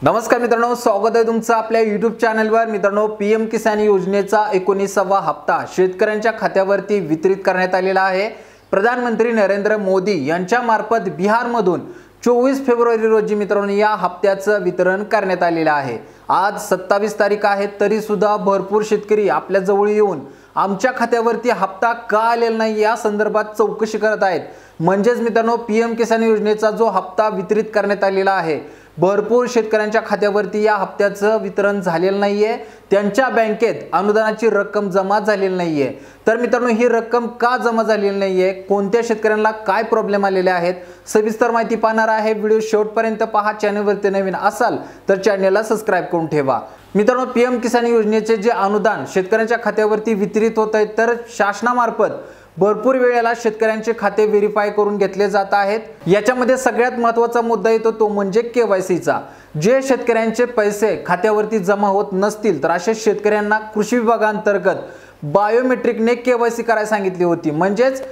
नमस्कार मित्रांनो, स्वागत आहे तुमचं आपल्या YouTube चॅनलवर। मित्रांनो, पीएम किसान योजनेचा 19वा हप्ता शेतकऱ्यांच्या खात्यावरती वितरित करण्यात आलेला आहे। प्रधानमंत्री नरेंद्र मोदी यांच्या मार्फत बिहारमधून 24 फेब्रुवारी रोजी मित्रांनो या हप्त्याचं वितरण करण्यात आलेलं आहे। आज 27 तारीख आहे, तरी सुद्धा भरपूर शेतकरी आपल्या जवळ येऊन आमच्या खात्यावरती हप्ता का आलेला नाही या संदर्भात चौकशी करत आहेत। म्हणजेच मित्रांनो, पीएम किसान योजनेचा जो हप्ता वितरित करण्यात आलेला आहे, भरपूर शेतकऱ्यांच्या खात्यावरती या हप्त्याचं वितरण झालेलं नाहीये। त्यांच्या बँकेत अनुदानाची रक्कम जमा झालेली नाहीये। तर मित्रांनो, ही रक्कम का जमा झालेली नाहीये, कोणत्या शेतकऱ्यांना काय प्रॉब्लेम आलेले आहेत, सविस्तर माहिती पाहणार आहे। व्हिडिओ शेवटपर्यंत पहा। चॅनलवरती नवीन असाल तर चॅनलला सबस्क्राइब करून ठेवा। मित्रांनो, पीएम किसान योजनेचे जे अनुदान शेतकऱ्यांच्या खात्यावरती वितरित होत आहे, तर शासनामार्फत भरपूर वेळेला शेतकऱ्यांचे खाते व्हेरीफाय करून घेतले जात आहेत। याच्यामध्ये सगळ्यात महत्त्वाचा मुद्दा येतो तो म्हणजे केवायसीचा। जे शेतकऱ्यांचे पैसे खात्यावरती जमा होत नसतील तर अशा शेतकऱ्यांना कृषी विभागांतर्गत बायोमेट्रिकने केवायसी करायला सांगितली होती। म्हणजेच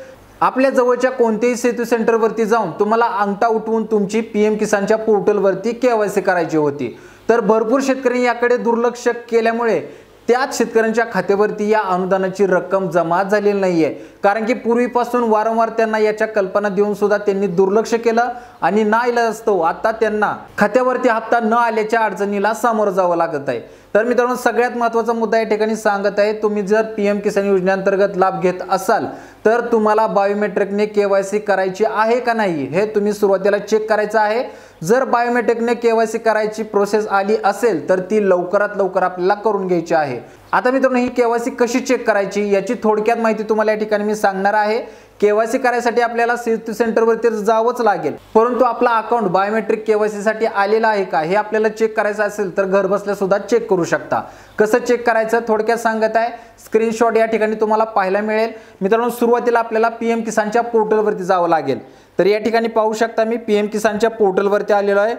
आपल्या जवळच्या कोणत्याही सेतू सेंटरवरती जाऊन तुम्हाला अंगठा उठवून तुमची पीएम किसानच्या पोर्टलवरती केवायसी करायची होती। तर भरपूर शेतकरी याकडे दुर्लक्ष केल्यामुळे त्याच शेतकऱ्यांच्या खात्यावरती या अनुदानाची रक्कम जमा झालेली नाहीये। कारण की पूर्वीपासून वारंवार त्यांना याच्या कल्पना देऊन सुद्धा त्यांनी दुर्लक्ष केलं आणि नाईलाजास्तव आता त्यांना खात्यावरती हप्ता न आल्याच्या अडचणीला सामोरं जावं लागत आहे। तर मित्रांनो, सगळ्यात महत्त्वाचा मुद्दा या ठिकाणी सांगत आहे, तुम्ही जर पीएम किसान योजनेअंतर्गत लाभ घेत असाल तर तुम्हाला बायोमेट्रिकने केवायसी करायची आहे का नाही हे तुम्ही सुरुवातीला चेक करायचं आहे। जर बायोमेट्रिकने केवायसी करायची प्रोसेस आली असेल तर ती लवकरात लवकर आपल्याला करून घ्यायची आहे। आता मित्रांनो, ही केवायसी कशी चेक करायची याची थोडक्यात माहिती तुम्हाला या ठिकाणी मी सांगणार आहे। केवायसी करायसाठी आपल्याला सेतू सेंटरवरती जावंच लागेल, परंतु आपला अकाउंट बायोमेट्रिक केवायसी साठी आलेला आहे का हे आपल्याला चेक करायचं असेल तर घर बसल्या सुद्धा चेक करू शकता। कसं चेक करायचं थोडक्यात सांगत आहे, स्क्रीनशॉट या ठिकाणी तुम्हाला पाहायला मिळेल। मित्रांनो, सुरुवातीला आपल्याला पीएम किसानच्या पोर्टलवरती जावं लागेल। तर या ठिकाणी पाहू शकता मी पीएम किसानच्या पोर्टलवरती आलेलो आहे।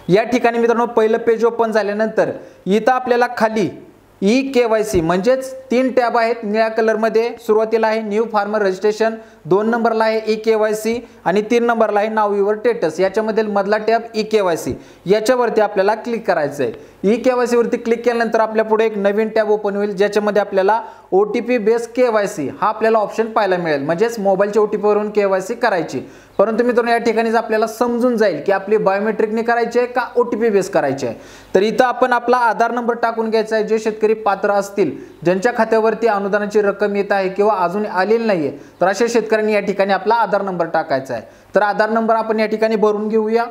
या ठिकाणी मित्रांनो, पहिलं पेज ओपन झाल्यानंतर इथं आपल्याला खाली ई केवायसी म्हणजेच 3 टॅब आहेत निळ्या कलर मध्ये। सुरुवातीला आहे न्यू फार्मर रजिस्ट्रेशन, 2 नंबरला आहे ई केवायसी आणि 3 नंबरला आहे नाव युअर स्टेटस। याच्यामध्ये मधला टॅब ई केवायसी, याच्यावरती आपल्याला क्लिक करायचं आहे। ई केवायसी वरती क्लिक केल्यानंतर आपल्या पुढे एक नवीन टॅब ओपन होईल, ज्याच्यामध्ये आपल्याला ओटीपी बेस केवायसी हा आपल्याला ऑप्शन पाहायला मिळेल। म्हणजेच मोबाईलच्या ओटीपी वरून केवायसी करायची। परंतु मित्रांनो, या ठिकाणी आपल्याला समजून जाईल की आपली बायोमेट्रिकने करायची आहे का ओटीपी बेस करायची आहे। तर इथं आपण आपला आधार नंबर टाकून घ्यायचा आहे। जे शेतकरी पात्र असतील, ज्यांच्या खात्यावरती अनुदानाची रक्कम येत आहे किंवा अजून आलेली नाहीये, तर अशा शेतकऱ्यांनी या ठिकाणी आपला आधार नंबर टाकायचा आहे। तर आधार नंबर आपण या ठिकाणी भरून घेऊया।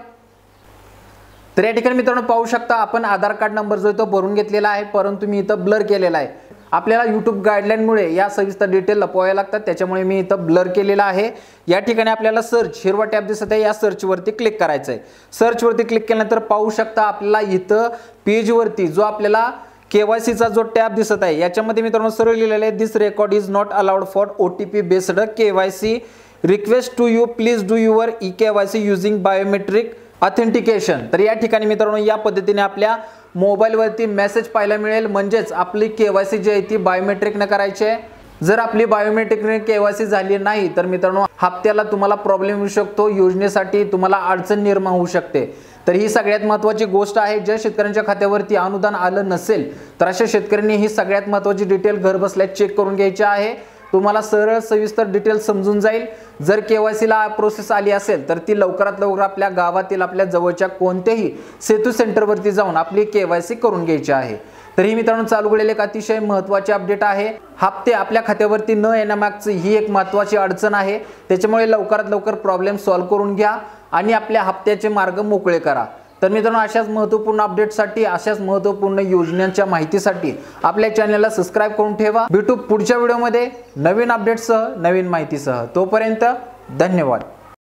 तर या ठिकाणी मित्रांनो पाहू शकता आपण आधार कार्ड नंबर जो तो भरून घेतलेला आहे, परंतु मी इथं ब्लर केलेला आहे। आपल्याला YouTube गाईडलाईनमुळे या सविस्तर डिटेल लपवायला लागतात, त्याच्यामुळे मी इथं ब्लर केलेला आहे। या ठिकाणी आपल्याला सर्च हिरवा टॅब दिसत आहे, या सर्च वरती क्लिक करायचं आहे। सर्च वरती क्लिक केल्यानंतर पाहू शकता आपल्याला इथं पेज वरती जो आपल्याला केवायसीचा जो टॅब दिसत आहे, याच्यामध्ये मित्रांनो सरळ लिहिलेलं आहे, this record is not allowed for OTP based KYC request to you please do your e KYC using biometric authentication. तर या ठिकाणी मित्रांनो या पद्धतीने आपल्या मोबाईलवरती मेसेज पाहायला मिळेल। म्हणजेच आपली केवायसी जी आहे ती बायोमेट्रिकने करायची आहे। जर आपली बायोमेट्रिकने केवायसी झाली नाही तर मित्रांनो हप्त्याला तुम्हाला प्रॉब्लेम येऊ शकतो, योजनेसाठी तुम्हाला अडचण निर्माण होऊ शकते। तर ही सगळ्यात महत्त्वाची गोष्ट आहे। ज्या शेतकऱ्यांच्या खात्यावरती अनुदान आलं नसेल तर अशा शेतकऱ्यांनी ही सगळ्यात महत्त्वाची डिटेल घर बसल्या चेक करून घ्यायची आहे। तुम्हाला सरळ सविस्तर डिटेल समजून जाईल। जर केवायसीला प्रोसेस आली असेल तर ती लवकरात लवकर आपल्या गावातील आपल्या जवळच्या कोणत्याही सेतू सेंटरवरती जाऊन आपली केवायसी करून घ्यायची आहे। तर ही मित्रांनो चालू घडलेले एक अतिशय महत्त्वाचे अपडेट आहे। हप्ते आपल्या खात्यावरती न येण्यामागची ही एक महत्त्वाची अडचण आहे, त्याच्यामुळे लवकरात लवकर प्रॉब्लेम सॉल्व्ह करून घ्या आणि आपल्या हप्त्याचे मार्ग मोकळे करा। तर मित्रांनो, अशाच महत्त्वपूर्ण अपडेटसाठी, अशाच महत्त्वपूर्ण योजनांच्या माहितीसाठी आपल्या चॅनलला सबस्क्राइब करून ठेवा। भेटू पुढच्या व्हिडिओमध्ये नवीन अपडेटसह, नवीन माहितीसह। तोपर्यंत धन्यवाद।